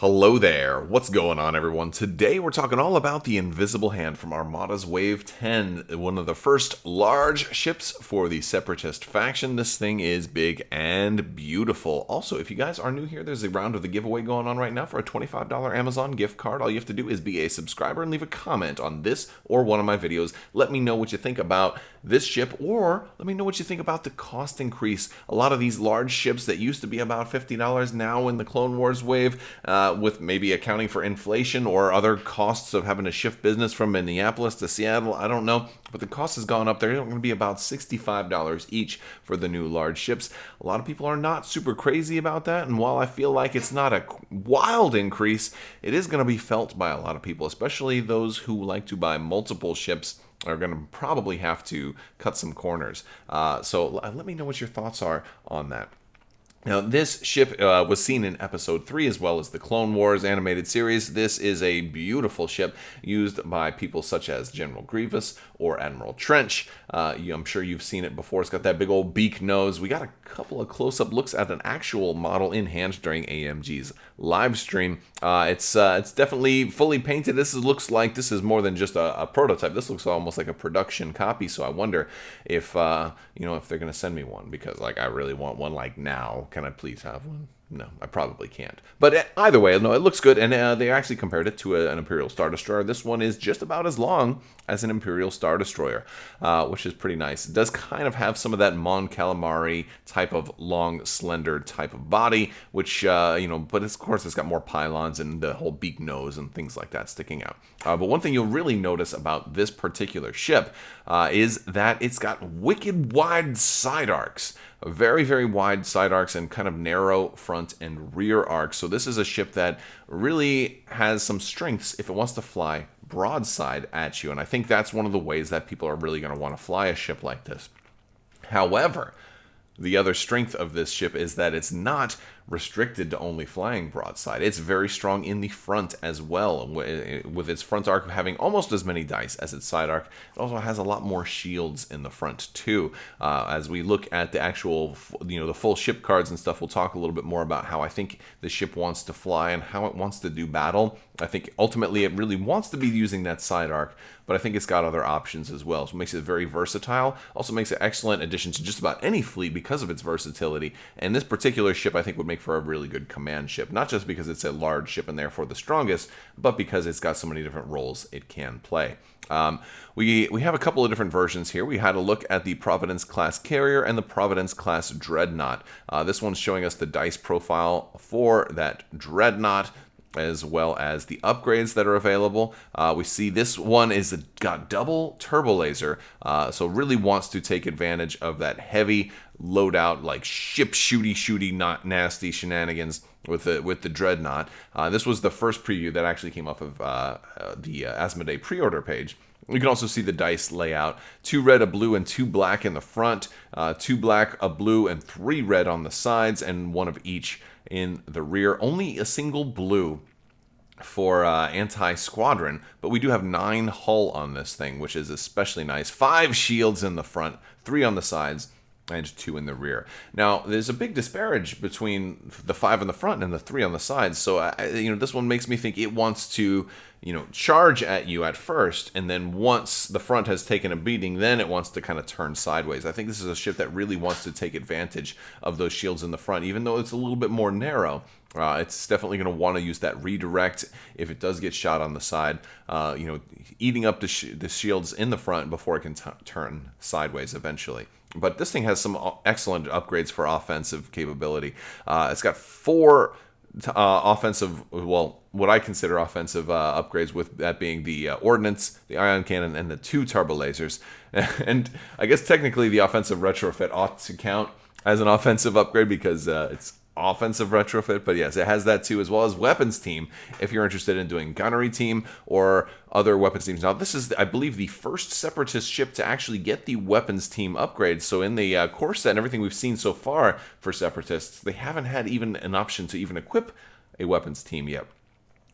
Hello there, what's going on everyone? Today we're talking all about the Invisible Hand from Armada's Wave 10, one of the first large ships for the Separatist faction. This thing is big and beautiful. Also, if you guys are new here, there's a round of the giveaway going on right now for a $25 Amazon gift card. All you have to do is be a subscriber and leave a comment on this or one of my videos. Let me know what you think about this ship, or let me know what you think about the cost increase. A lot of these large ships that used to be about $50 now in the Clone Wars wave, with maybe accounting for inflation or other costs of having to shift business from Minneapolis to Seattle, I don't know, but the cost has gone up. They're going to be about $65 each for the new large ships. A lot of people are not super crazy about that, and while I feel like it's not a wild increase, it is going to be felt by a lot of people, especially those who like to buy multiple ships are going to probably have to cut some corners. So let me know what your thoughts are on that. Now, this ship was seen in Episode 3 as well as the Clone Wars animated series. This is a beautiful ship used by people such as General Grievous or Admiral Trench. I'm sure you've seen it before. It's got that big old beak nose. We got a couple of close-up looks at an actual model in hand during AMG's live stream. It's definitely fully painted. Looks like this is more than just a prototype. This looks almost like a production copy, so I wonder if if they're going to send me one, because I really want one now. Can I please have one? No, I probably can't. But either way, no, it looks good, and they actually compared it to an Imperial Star Destroyer. This one is just about as long as an Imperial Star Destroyer, which is pretty nice. It does kind of have some of that Mon Calamari type of long, slender type of body, which, but of course it's got more pylons and the whole beak nose and things like that sticking out. But one thing you'll really notice about this particular ship is that it's got wicked wide side arcs. Very, very wide side arcs and kind of narrow front and rear arcs. So this is a ship that really has some strengths if it wants to fly broadside at you. And I think that's one of the ways that people are really going to want to fly a ship like this. However, the other strength of this ship is that it's not restricted to only flying broadside. It's very strong in the front as well, with its front arc having almost as many dice as its side arc. It also has a lot more shields in the front too. As we look at the actual, the full ship cards and stuff, we'll talk a little bit more about how I think the ship wants to fly and how it wants to do battle. I think ultimately it really wants to be using that side arc, but I think it's got other options as well. So it makes it very versatile. Also makes it an excellent addition to just about any fleet because of its versatility. And this particular ship I think would make for a really good command ship, not just because it's a large ship and therefore the strongest, but because it's got so many different roles it can play. We have a couple of different versions here. We had a look at the Providence Class Carrier and the Providence Class Dreadnought. This one's showing us the dice profile for that Dreadnought, as well as the upgrades that are available. We see this one got double turbo laser, so really wants to take advantage of that heavy loadout, like ship shooty not nasty shenanigans with the Dreadnought. This was the first preview that actually came off of the Asmodee pre-order page. You can also see the dice layout: 2 red, a blue, and 2 black in the front, 2 black, a blue, and 3 red on the sides, and 1 of each in the rear. Only a single blue for anti-squadron, but we do have 9 hull on this thing, which is especially nice. 5 shields in the front, 3 on the sides, and 2 in the rear. Now, there's a big disparage between the 5 in the front and the 3 on the sides, so this one makes me think it wants to charge at you at first, and then once the front has taken a beating, then it wants to kind of turn sideways. I think this is a ship that really wants to take advantage of those shields in the front, even though it's a little bit more narrow. It's definitely going to want to use that redirect if it does get shot on the side, eating up the shields in the front before it can turn sideways eventually. But this thing has some excellent upgrades for offensive capability. It's got 4 offensive, what I consider offensive upgrades, with that being the ordnance, the ion cannon, and the 2 turbo lasers. And I guess technically the offensive retrofit ought to count as an offensive upgrade because it's offensive retrofit, but yes, it has that too, as well as weapons team if you're interested in doing gunnery team or other weapons teams. Now, this is, I believe, the first Separatist ship to actually get the weapons team upgrade. So in the core set and everything we've seen so far for Separatists, they haven't had even an option to even equip a weapons team yet,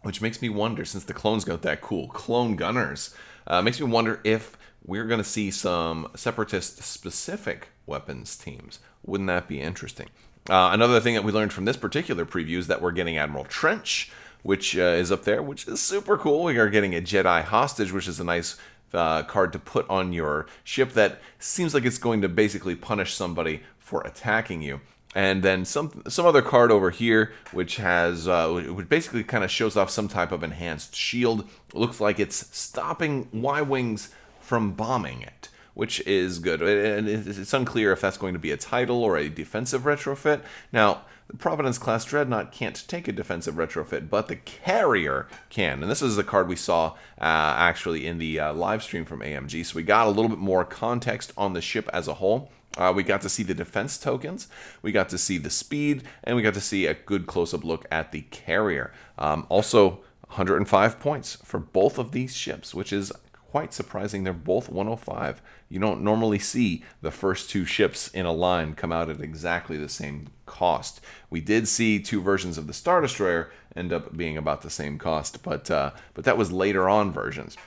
which makes me wonder, since the clones got that cool clone gunners, makes me wonder if we're going to see some Separatist specific weapons teams. Wouldn't that be interesting? Another thing that we learned from this particular preview is that we're getting Admiral Trench which is up there, which is super cool. We are getting a Jedi hostage, which is a nice card to put on your ship that seems like it's going to basically punish somebody for attacking you. And then some other card over here, which has which basically kind of shows off some type of enhanced shield. It looks like it's stopping Y-wings from bombing it, which is good. And it's unclear if that's going to be a title or a defensive retrofit. Now, the Providence Class Dreadnought can't take a defensive retrofit, but the carrier can. And this is the card we saw actually in the live stream from AMG. So we got a little bit more context on the ship as a whole. We got to see the defense tokens, we got to see the speed, and we got to see a good close-up look at the carrier. Also, 105 points for both of these ships, which is quite surprising. They're both 105. You don't normally see the first two ships in a line come out at exactly the same cost. We did see two versions of the Star Destroyer end up being about the same cost, but that was later on versions.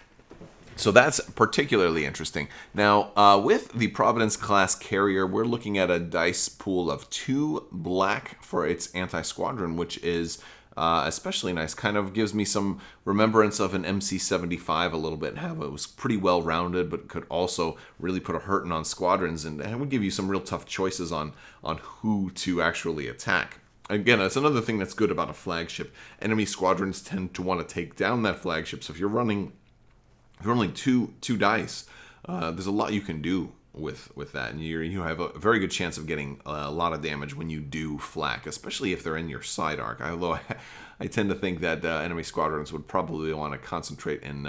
So that's particularly interesting. Now, with the Providence class carrier, we're looking at a dice pool of 2 black for its anti-squadron, which is especially nice. Kind of gives me some remembrance of an MC-75 a little bit, how it was pretty well-rounded, but could also really put a hurting on squadrons, and it would give you some real tough choices on who to actually attack. Again, that's another thing that's good about a flagship. Enemy squadrons tend to want to take down that flagship, so if you're running two dice, there's a lot you can do with that, and you have a very good chance of getting a lot of damage when you do flak, especially if they're in your side arc. Although I tend to think that enemy squadrons would probably want to concentrate in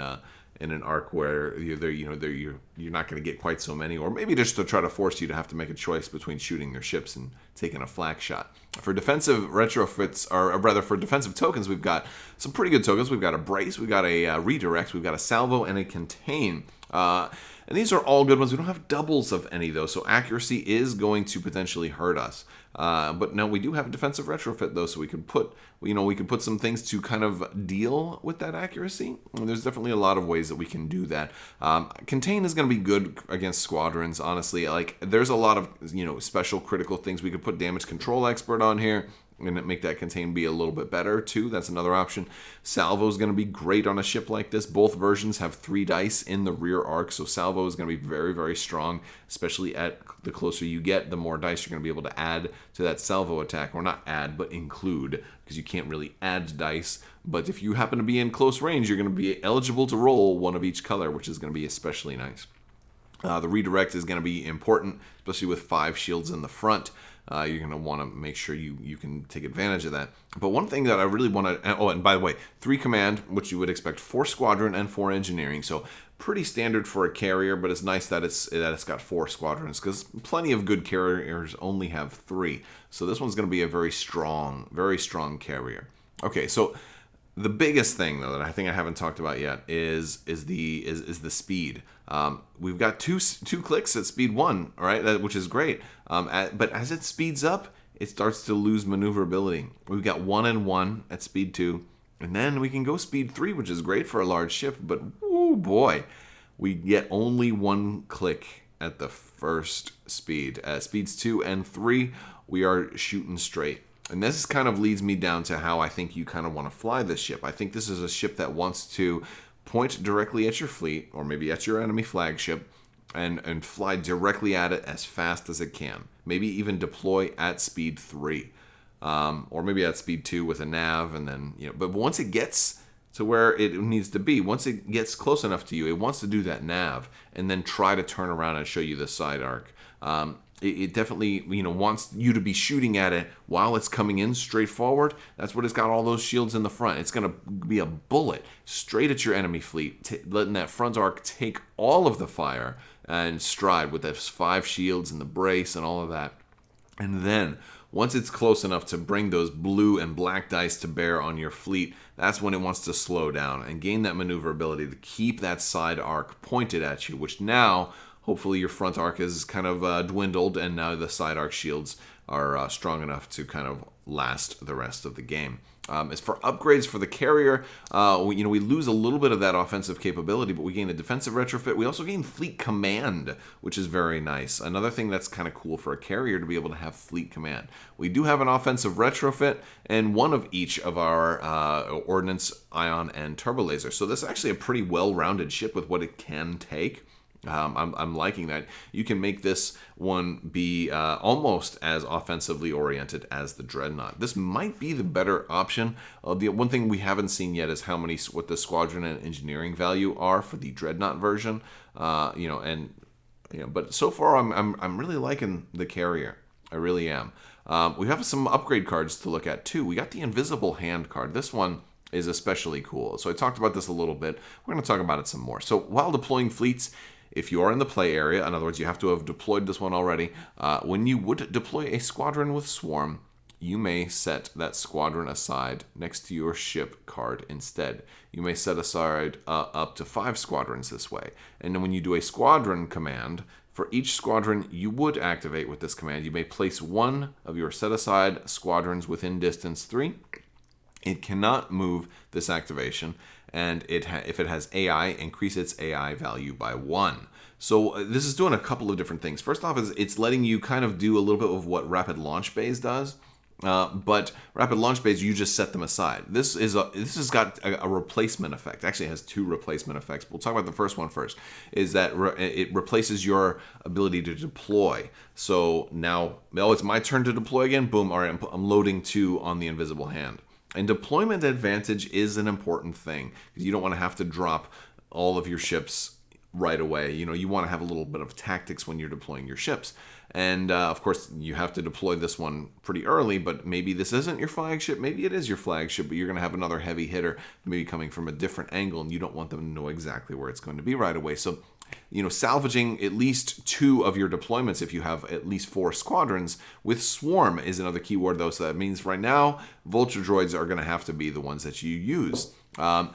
an arc where you're not going to get quite so many, or maybe just to try to force you to have to make a choice between shooting their ships and taking a flak shot. For defensive retrofits, or rather for defensive tokens, we've got some pretty good tokens. We've got a brace, we've got a redirect, we've got a salvo, and a contain. And these are all good ones. We don't have doubles of any though, so accuracy is going to potentially hurt us. But now we do have a defensive retrofit though, so we could put some things to kind of deal with that accuracy. And there's definitely a lot of ways that we can do that. Contain is going to be good against squadrons, honestly. Like, there's a lot of special critical things. We could put damage control expert on here and make that contain be a little bit better too. That's another option. Salvo is going to be great on a ship like this. Both versions have 3 dice in the rear arc, so salvo is going to be very, very strong, especially at the closer you get, the more dice you're going to be able to add to that salvo attack, or not add, but include, because you can't really add dice. But if you happen to be in close range, you're going to be eligible to roll one of each color, which is going to be especially nice. The redirect is going to be important, especially with 5 shields in the front. You're going to want to make sure you can take advantage of that. But one thing that I really want to... Oh, and by the way, 3 command, which you would expect 4 squadron and 4 engineering. So pretty standard for a carrier, but it's nice that it's got 4 squadrons, because plenty of good carriers only have 3. So this one's going to be a very strong carrier. Okay, so the biggest thing though that I think I haven't talked about yet is the speed. We've got two clicks at speed 1, right? Which is great. But as it speeds up, it starts to lose maneuverability. We've got 1 and 1 at speed 2, and then we can go speed 3, which is great for a large ship. But oh boy, we get only 1 click at the first speed. At speeds 2 and 3, we are shooting straight. And this kind of leads me down to how I think you kind of want to fly this ship. I think this is a ship that wants to point directly at your fleet, or maybe at your enemy flagship, and fly directly at it as fast as it can. Maybe even deploy at speed 3, or maybe at speed 2 with a nav, and then But once it gets to where it needs to be, once it gets close enough to you, it wants to do that nav, and then try to turn around and show you the side arc. It definitely wants you to be shooting at it while it's coming in straight forward. That's what it's got, all those shields in the front. It's going to be a bullet straight at your enemy fleet, letting that front arc take all of the fire and stride with those 5 shields and the brace and all of that. And then once it's close enough to bring those blue and black dice to bear on your fleet, that's when it wants to slow down and gain that maneuverability to keep that side arc pointed at you, which now... hopefully your front arc is kind of dwindled, and now the side arc shields are strong enough to kind of last the rest of the game. As for upgrades for the carrier, we lose a little bit of that offensive capability, but we gain a defensive retrofit. We also gain fleet command, which is very nice. Another thing that's kind of cool for a carrier to be able to have fleet command. We do have an offensive retrofit and one of each of our ordnance, ion, and turbo laser. So this is actually a pretty well-rounded ship with what it can take. I'm liking that. You can make this one be almost as offensively oriented as the Dreadnought. This might be the better option. The one thing we haven't seen yet is what the squadron and engineering value are for the Dreadnought version. But so far I'm really liking the carrier. I really am. We have some upgrade cards to look at too. We got the Invisible Hand card. This one is especially cool. So I talked about this a little bit. We're going to talk about it some more. So while deploying fleets, if you are in the play area, in other words, you have to have deployed this one already, when you would deploy a squadron with Swarm, you may set that squadron aside next to your ship card instead. You may set aside up to 5 squadrons this way. And then when you do a squadron command, for each squadron you would activate with this command, you may place one of your set-aside squadrons within distance 3. It cannot move this activation, and if it has AI, increase its AI value by 1. So this is doing a couple of different things. First off, it's letting you kind of do a little bit of what Rapid Launch Bays does, but Rapid Launch Bays, you just set them aside. This has got a replacement effect. Actually, it has 2 replacement effects. We'll talk about the first one first. Is that it replaces your ability to deploy. So now, it's my turn to deploy again. Boom! All right, I'm loading 2 on the Invisible Hand. And deployment advantage is an important thing because you don't want to have to drop all of your ships right away. You want to have a little bit of tactics when you're deploying your ships. And of course, you have to deploy this one pretty early, but maybe this isn't your flagship. Maybe it is your flagship, but you're going to have another heavy hitter maybe coming from a different angle, and you don't want them to know exactly where it's going to be right away. So, salvaging at least 2 of your deployments if you have at least 4 squadrons with Swarm is another keyword, though. So that means right now, Vulture Droids are going to have to be the ones that you use. And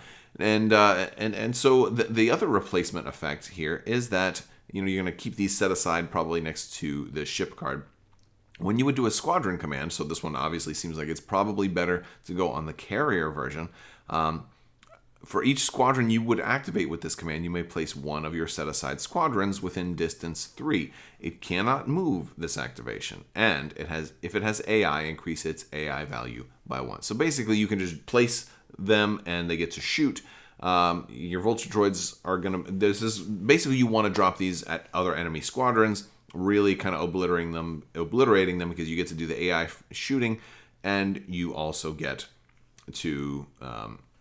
so the other replacement effect here is that you're going to keep these set aside probably next to the ship card. When you would do a squadron command, so this one obviously seems like it's probably better to go on the carrier version. For each squadron you would activate with this command, you may place one of your set-aside squadrons within distance 3. It cannot move this activation, and if it has AI, increase its AI value by 1. So basically, you can just place them, and they get to shoot. Your Vulture Droids are going to... Basically, you want to drop these at other enemy squadrons, really kind of obliterating them because you get to do the AI shooting, and you also get to...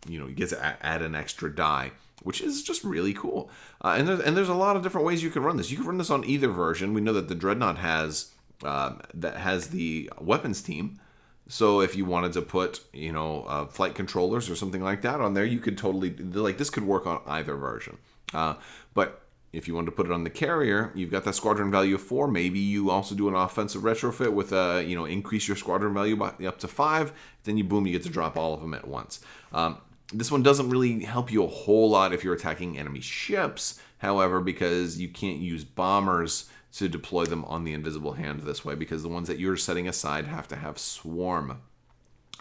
you get to add an extra die, which is just really cool. And there's a lot of different ways you can run this. You can run this on either version. We know that the Dreadnought has the weapons team. So if you wanted to put flight controllers or something like that on there, you could totally this could work on either version. But if you wanted to put it on the carrier, you've got that squadron value of 4. Maybe you also do an offensive retrofit with increase your squadron value by up to 5. Then you get to drop all of them at once. This one doesn't really help you a whole lot if you're attacking enemy ships, however, because you can't use bombers to deploy them on the Invisible Hand this way, because the ones that you're setting aside have to have Swarm.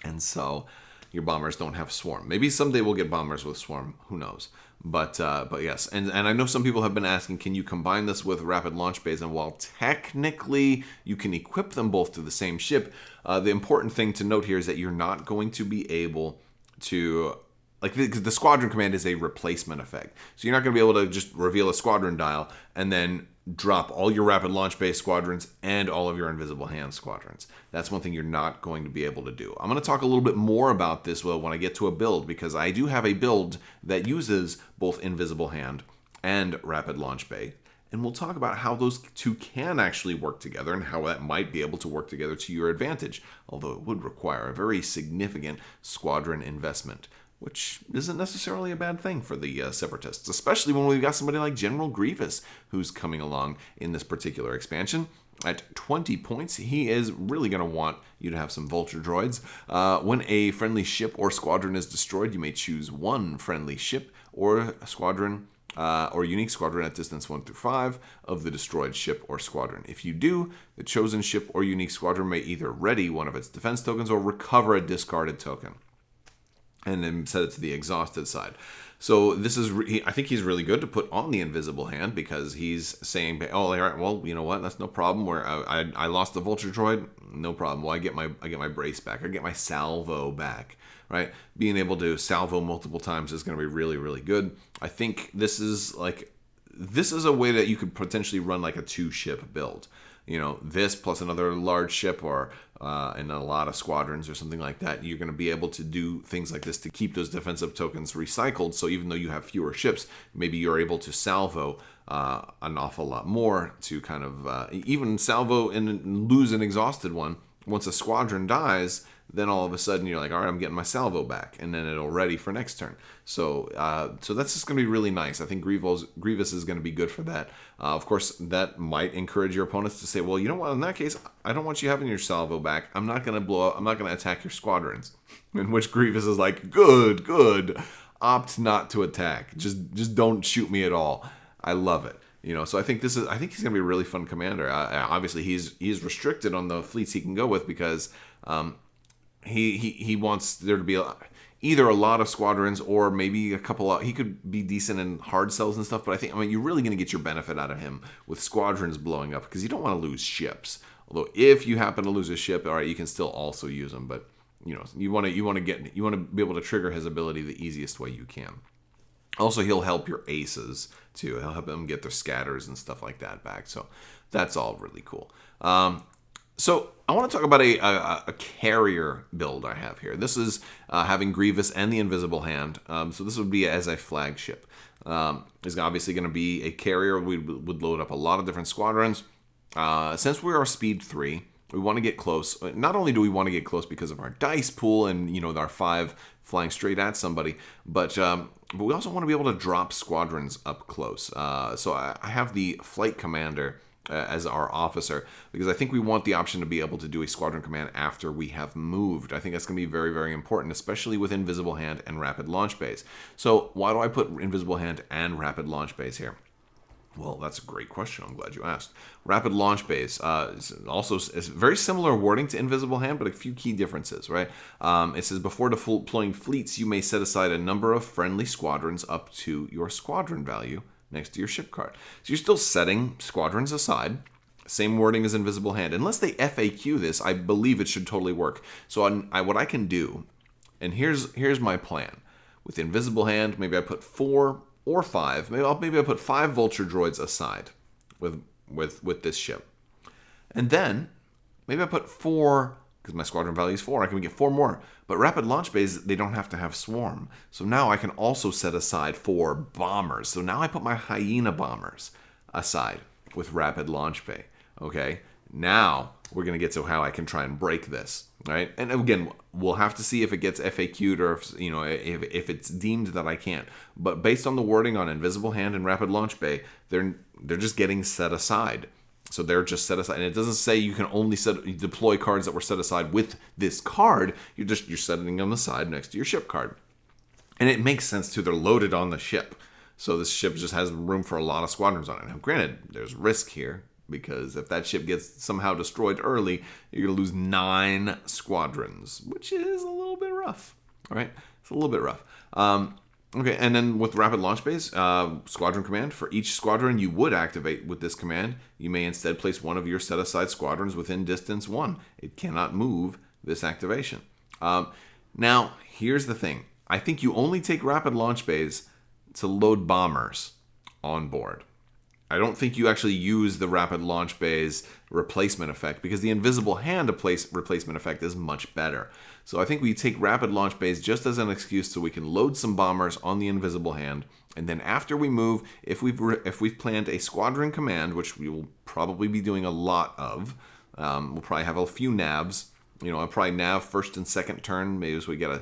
And so your bombers don't have Swarm. Maybe someday we'll get bombers with Swarm. Who knows? But yes, and I know some people have been asking, can you combine this with Rapid Launch Bays? And while technically you can equip them both to the same ship, the important thing to note here is that you're not going to be able to... the squadron command is a replacement effect. So you're not going to be able to just reveal a squadron dial and then drop all your Rapid Launch Base squadrons and all of your Invisible Hand squadrons. That's one thing you're not going to be able to do. I'm going to talk a little bit more about this when I get to a build, because I do have a build that uses both Invisible Hand and Rapid Launch Bay. And we'll talk about how those 2 can actually work together and how that might be able to work together to your advantage, although it would require a very significant squadron investment, which isn't necessarily a bad thing for the Separatists, especially when we've got somebody like General Grievous who's coming along in this particular expansion. At 20 points, he is really going to want you to have some Vulture Droids. When a friendly ship or squadron is destroyed, you may choose one friendly ship or squadron or unique squadron at distance 1 through 5 of the destroyed ship or squadron. If you do, the chosen ship or unique squadron may either ready one of its defense tokens or recover a discarded token. and then set it to the exhausted side. So this is, I think he's really good to put on the invisible hand, because he's saying, oh, all right, well, you know what, that's no problem. Where I lost the vulture droid, no problem. Well, I get my brace back. I get my salvo back, right? Being able to salvo multiple times is going to be really, really good. I think this is a way that you could potentially run like a 2-ship build. You know, this plus another large ship, or and a lot of squadrons or something like that. You're going to be able to do things like this to keep those defensive tokens recycled. So even though you have fewer ships, maybe you're able to salvo an awful lot more to kind of even salvo and lose an exhausted one. Once a squadron dies, then all of a sudden you're like, all right, I'm getting my salvo back, and then it'll ready for next turn. So that's just going to be really nice. I think Grievous is going to be good for that. Of course, that might encourage your opponents to say, well, you know what, in that case, I don't want you having your salvo back. I'm not going to blow up. I'm not going to attack your squadrons. In which Grievous is like, good. Opt not to attack. Just don't shoot me at all. I love it. You know, so I think he's going to be a really fun commander. Obviously, he's restricted on the fleets he can go with, because he wants there to be either a lot of squadrons or maybe a couple. He could be decent in hard cells and stuff, but you're really going to get your benefit out of him with squadrons blowing up, because you don't want to lose ships. Although if you happen to lose a ship, all right, you can still also use them. But you know, you want to be able to trigger his ability the easiest way you can. Also, he'll help your aces too. He'll help them get their scatters and stuff like that back. So that's all really cool. So I want to talk about a carrier build I have here. This is having Grievous and the Invisible Hand. So this would be as a flagship. It's obviously going to be a carrier. We would load up a lot of different squadrons. Since we are speed 3, we want to get close. Not only do we want to get close because of our dice pool and, you know, our 5 flying straight at somebody, but we also want to be able to drop squadrons up close. So I have the Flight Commander as our officer, because I think we want the option to be able to do a squadron command after we have moved. I think that's going to be very, very important, especially with Invisible Hand and Rapid Launch Bays. So why do I put Invisible Hand and Rapid Launch Bays here? Well, that's a great question. I'm glad you asked. Rapid Launch Bays is very similar wording to Invisible Hand, but a few key differences, right? It says, before deploying fleets, you may set aside a number of friendly squadrons up to your squadron value next to your ship card. So you're still setting squadrons aside. Same wording as Invisible Hand. Unless they FAQ this, I believe it should totally work. So what I can do, and here's my plan. With Invisible Hand, maybe I put 4 or 5. Maybe I put 5 vulture droids aside with this ship. And then maybe I put 4, because my squadron value is 4. I can get 4 more. But Rapid Launch Bays, they don't have to have swarm. So now I can also set aside 4 bombers. So now I put my Hyena bombers aside with Rapid Launch Bay. Okay, now we're going to get to how I can try and break this, right? And again, we'll have to see if it gets FAQ'd, or if it's deemed that I can't. But based on the wording on Invisible Hand and Rapid Launch Bay, they're just getting set aside. So they're just set aside, and it doesn't say you can only deploy cards that were set aside with this card. You're setting them aside next to your ship card, and it makes sense too. They're loaded on the ship, so this ship just has room for a lot of squadrons on it. Now, granted, there's risk here, because if that ship gets somehow destroyed early, you're gonna lose 9 squadrons, which is a little bit rough. All right, it's a little bit rough. Okay, and then with Rapid Launch Bays, Squadron Command, for each squadron you would activate with this command, you may instead place one of your set-aside squadrons within distance 1. It cannot move this activation. Now, here's the thing. I think you only take Rapid Launch Bays to load bombers on board. I don't think you actually use the Rapid Launch Bays replacement effect, because the Invisible Hand replacement effect is much better. So I think we take Rapid Launch Bays just as an excuse so we can load some bombers on the Invisible Hand, and then after we move, if we've planned a squadron command, which we will probably be doing a lot of, we'll probably have a few navs. You know, I'll probably nav first and second turn. Maybe so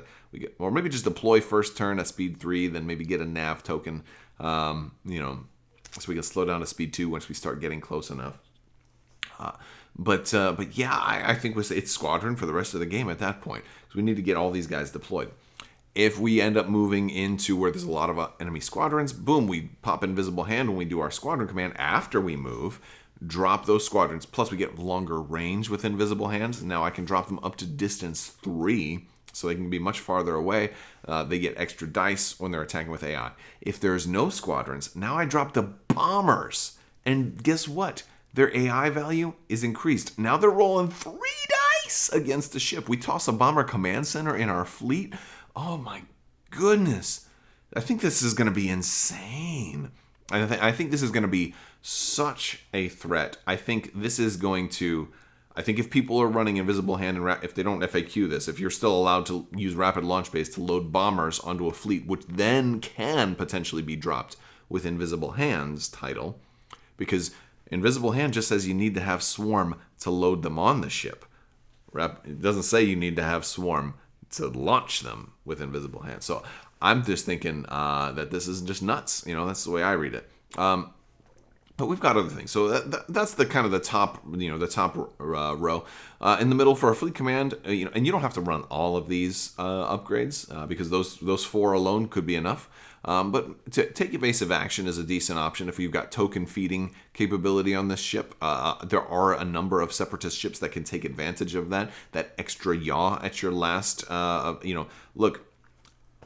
or maybe just deploy first turn at speed 3, then maybe get a nav token. So we can slow down to speed 2 once we start getting close enough. But yeah, I think it's squadron for the rest of the game at that point. So we need to get all these guys deployed. If we end up moving into where there's a lot of enemy squadrons, boom, we pop Invisible Hand when we do our squadron command after we move, drop those squadrons. Plus we get longer range with Invisible Hands. Now I can drop them up to distance 3. so they can be much farther away. They get extra dice when they're attacking with AI. If there's no squadrons, now I drop the bombers. And guess what? Their AI value is increased. Now they're rolling 3 dice against the ship. We toss a bomber command center in our fleet. Oh my goodness. I think this is going to be insane. I think this is going to be such a threat. I think if people are running Invisible Hand, and if they don't FAQ this, if you're still allowed to use Rapid Launch Base to load bombers onto a fleet, which then can potentially be dropped with Invisible Hand's title, because Invisible Hand just says you need to have Swarm to load them on the ship. It doesn't say you need to have Swarm to launch them with Invisible Hand. So I'm just thinking that this is just nuts. That's the way I read it. But we've got other things. So that's the kind of the top, the top row. In the middle for our fleet command, and you don't have to run all of these upgrades because those 4 alone could be enough. But to take evasive action is a decent option if you've got token feeding capability on this ship. There are a number of Separatist ships that can take advantage of that extra yaw at your last. Look.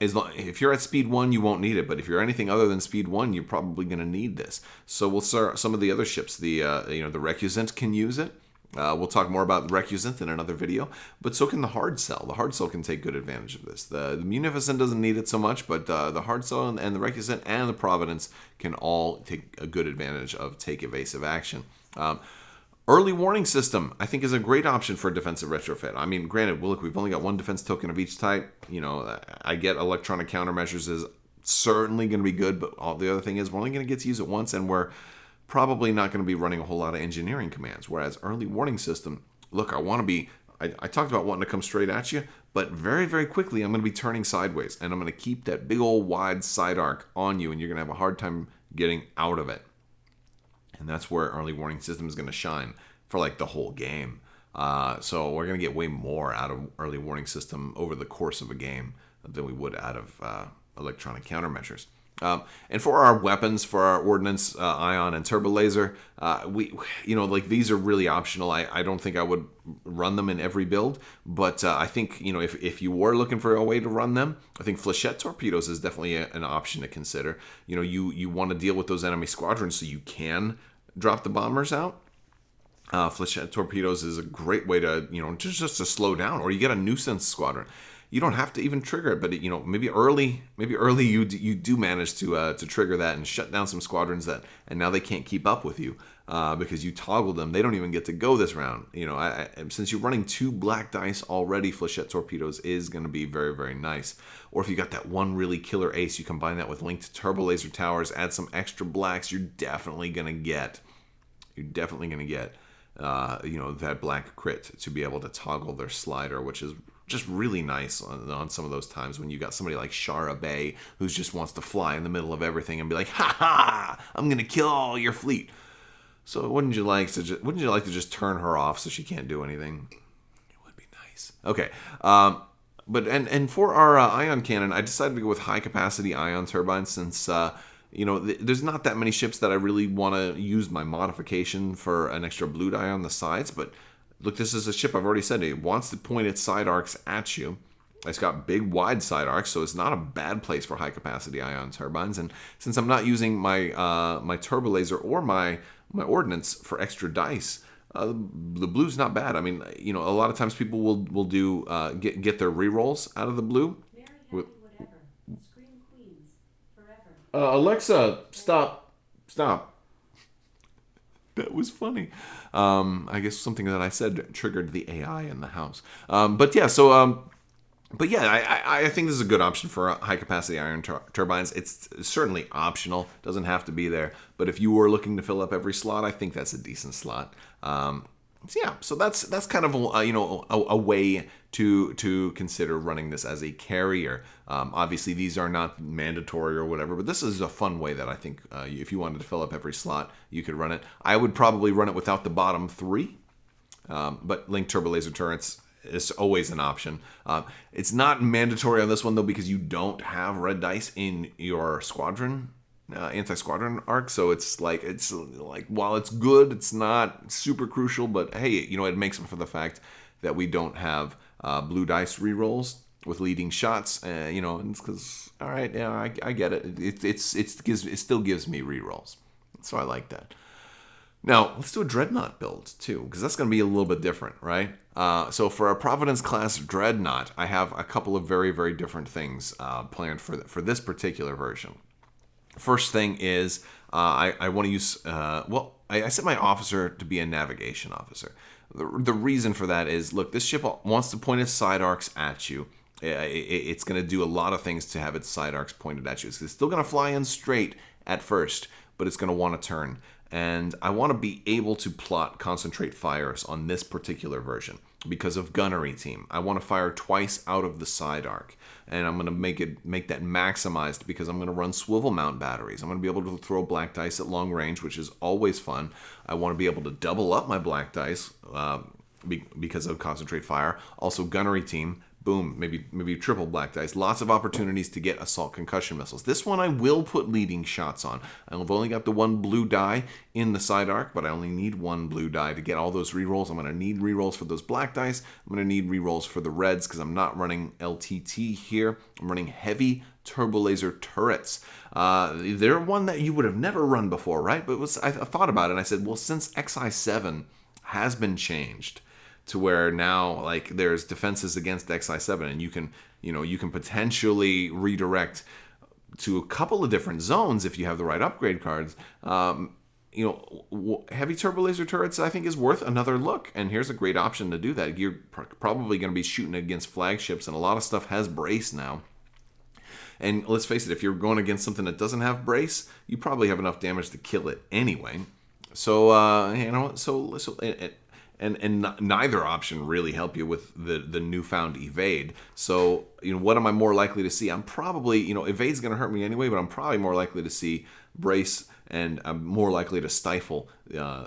If you're at speed 1, you won't need it. But if you're anything other than speed 1, you're probably going to need this. So we'll start some of the other ships. The Recusant can use it. We'll talk more about the Recusant in another video. But so can the Hard Cell. The Hard Cell can take good advantage of this. The Munificent doesn't need it so much, but the Hard Cell and the Recusant and the Providence can all take a good advantage of take evasive action. Early warning system, I think, is a great option for a defensive retrofit. I mean, granted, look, we've only got 1 defense token of each type. I get electronic countermeasures is certainly going to be good, but all the other thing is we're only going to get to use it once, and we're probably not going to be running a whole lot of engineering commands. Whereas early warning system, look, I talked about wanting to come straight at you, but very, very quickly I'm going to be turning sideways, and I'm going to keep that big old wide side arc on you, and you're going to have a hard time getting out of it. And that's where early warning system is going to shine for like the whole game. So we're going to get way more out of early warning system over the course of a game than we would out of electronic countermeasures. And for our weapons, for our ordnance, ion, and turbo laser, these are really optional. I don't think I would run them in every build, but I think, if you were looking for a way to run them, I think flechette torpedoes is definitely an option to consider. You want to deal with those enemy squadrons so you can drop the bombers out. Flechette torpedoes is a great way to, just to slow down, or you get a nuisance squadron. You don't have to even trigger it, but maybe early you do manage to trigger that and shut down some squadrons and now they can't keep up with you because you toggled them. They don't even get to go this round. Since you're running 2 black dice already, flechette torpedoes is going to be very, very nice. Or if you got that one really killer ace, you combine that with linked turbo laser towers, add some extra blacks. You're definitely going to get that black crit to be able to toggle their slider, which is just really nice on some of those times when you got somebody like Shara Bay who just wants to fly in the middle of everything and be like, ha ha, I'm gonna kill all your fleet. So wouldn't you like to just turn her off so she can't do anything? It would be nice. Okay. But for our ion cannon, I decided to go with high capacity ion turbines since there's not that many ships that I really want to use my modification for an extra blue die on the sides. But look, this is a ship, I've already said, it wants to point its side arcs at you. It's got big, wide side arcs, so it's not a bad place for high-capacity ion turbines. And since I'm not using my my turbo laser or my ordnance for extra dice, the blue's not bad. I mean, a lot of times people will do get their rerolls out of the blue. Whatever. Scream Queens forever. Alexa, stop. That was funny. I guess something that I said triggered the AI in the house. I think this is a good option for high-capacity iron turbines. It's certainly optional. Doesn't have to be there. But if you were looking to fill up every slot, I think that's a decent slot. So that's kind of a way to consider running this as a carrier. Obviously, these are not mandatory or whatever, but this is a fun way that I think if you wanted to fill up every slot, you could run it. I would probably run it without the bottom 3, but linked turbo laser turrets is always an option. It's not mandatory on this one though because you don't have red dice in your squadron. Anti-squadron arc, so it's like while it's good, it's not super crucial, but hey, it makes up for the fact that we don't have blue dice rerolls with leading shots. It's because all right, yeah, I get it. It still gives me rerolls, so I like that. Now, let's do a Dreadnought build, too, because that's going to be a little bit different, right? So for a Providence Class Dreadnought, I have a couple of very, very different things planned for this particular version. First thing is I want to use, I set my officer to be a navigation officer. The reason for that is, look, this ship wants to point its side arcs at you. It's going to do a lot of things to have its side arcs pointed at you. It's still going to fly in straight at first, but it's going to want to turn. And I want to be able to plot concentrate fires on this particular version because of gunnery team. I want to fire twice out of the side arc, and I'm going to make that maximized because I'm going to run swivel mount batteries. I'm going to be able to throw black dice at long range, which is always fun. I want to be able to double up my black dice because of concentrate fire. Also, gunnery team. Boom, maybe triple black dice. Lots of opportunities to get assault concussion missiles. This one I will put leading shots on. I've only got the one blue die in the side arc, but I only need one blue die to get all those rerolls. I'm going to need rerolls for those black dice. I'm going to need rerolls for the reds because I'm not running LTT here. I'm running heavy turbo laser turrets. They're one that you would have never run before, right? But I thought about it and I said, well, since XI7 has been changed to where now like there's defenses against XI7 and you can potentially redirect to a couple of different zones if you have the right upgrade cards. Heavy turbo laser turrets I think is worth another look, and here's a great option to do that. You're probably going to be shooting against flagships, and a lot of stuff has brace now. And let's face it, if you're going against something that doesn't have brace, you probably have enough damage to kill it anyway. So And neither option really help you with the newfound evade. So, what am I more likely to see? I'm probably, evade's going to hurt me anyway, but I'm probably more likely to see brace, and I'm more likely to stifle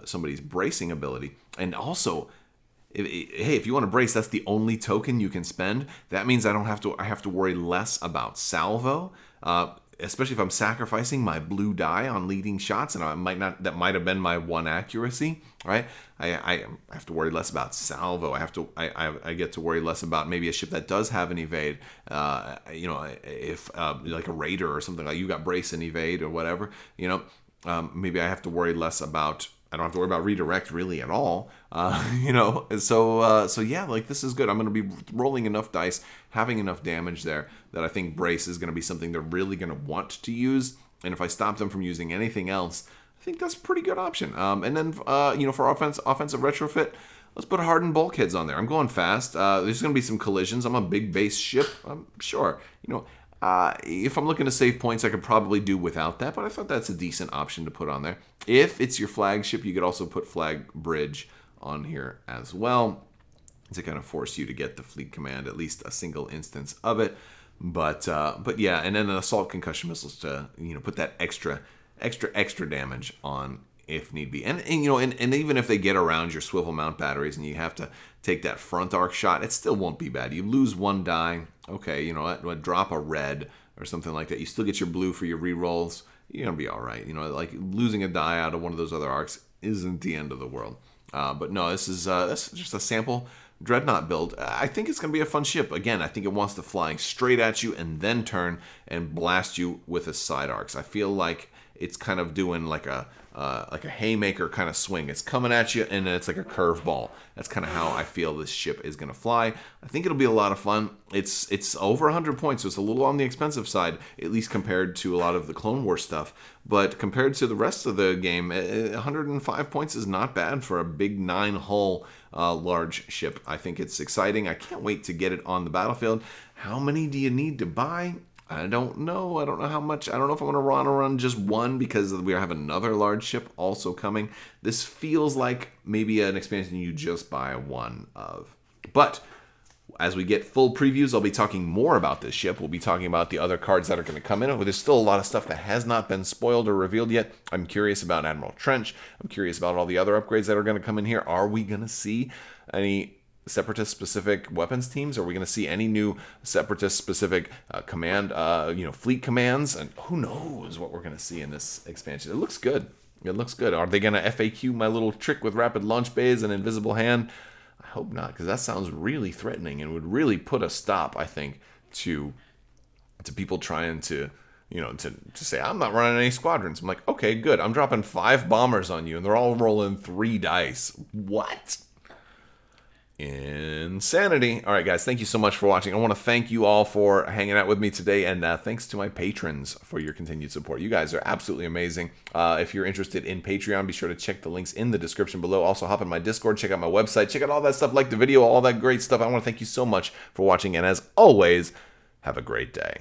somebody's bracing ability. And also, if you want to brace, that's the only token you can spend. That means I have to worry less about salvo. Especially if I'm sacrificing my blue die on leading shots, and that might have been my one accuracy, right? I have to worry less about salvo. I get to worry less about maybe a ship that does have an evade. If like a raider or something, like you got brace and evade or whatever, maybe I have to worry less about. I don't have to worry about redirect really at all, So yeah, like this is good. I'm going to be rolling enough dice, having enough damage there that I think brace is going to be something they're really going to want to use. And if I stop them from using anything else, I think that's a pretty good option. And then for offensive retrofit, let's put hardened bulkheads on there. I'm going fast. There's going to be some collisions. I'm a big base ship. I'm sure. If I'm looking to save points, I could probably do without that, but I thought that's a decent option to put on there. If it's your flagship, you could also put flag bridge on here as well to kind of force you to get the fleet command, at least a single instance of it. But yeah, and then an assault concussion missiles to put that extra damage on if need be. And even if they get around your swivel mount batteries and you have to take that front arc shot, it still won't be bad. You lose one die, okay, drop a red or something like that. You still get your blue for your rerolls. You're gonna be all right. Like losing a die out of one of those other arcs isn't the end of the world. But no, this is just a sample Dreadnought build. I think it's gonna be a fun ship. Again, I think it wants to fly straight at you and then turn and blast you with its side arcs. I feel like it's kind of doing like a haymaker kind of swing. It's coming at you and then it's like a curveball. That's kind of how I feel this ship is going to fly. I think it'll be a lot of fun. It's over 100 points, so it's a little on the expensive side, at least compared to a lot of the Clone Wars stuff. But compared to the rest of the game, 105 points is not bad for a big 9-hull large ship. I think it's exciting. I can't wait to get it on the battlefield. How many do you need to buy? I don't know. I don't know how much. I don't know if I'm going to run just one because we have another large ship also coming. This feels like maybe an expansion you just buy one of. But as we get full previews, I'll be talking more about this ship. We'll be talking about the other cards that are going to come in. There's still a lot of stuff that has not been spoiled or revealed yet. I'm curious about Admiral Trench. I'm curious about all the other upgrades that are going to come in here. Are we going to see any Separatist-specific weapons teams? Are we going to see any new Separatist-specific fleet commands? And who knows what we're going to see in this expansion. It looks good. Are they going to FAQ my little trick with rapid launch bays and invisible hand? I hope not, because that sounds really threatening and would really put a stop, I think, to people trying to, to say, I'm not running any squadrons. I'm like, okay, good. I'm dropping 5 bombers on you, and they're all rolling 3 dice. What? Insanity. All right, guys, thank you so much for watching. I want to thank you all for hanging out with me today, and thanks to my patrons for your continued support. You guys are absolutely amazing. If you're interested in Patreon, be sure to check the links in the description below. Also, hop in my Discord, check out my website, check out all that stuff, like the video, all that great stuff. I want to thank you so much for watching, and as always, have a great day.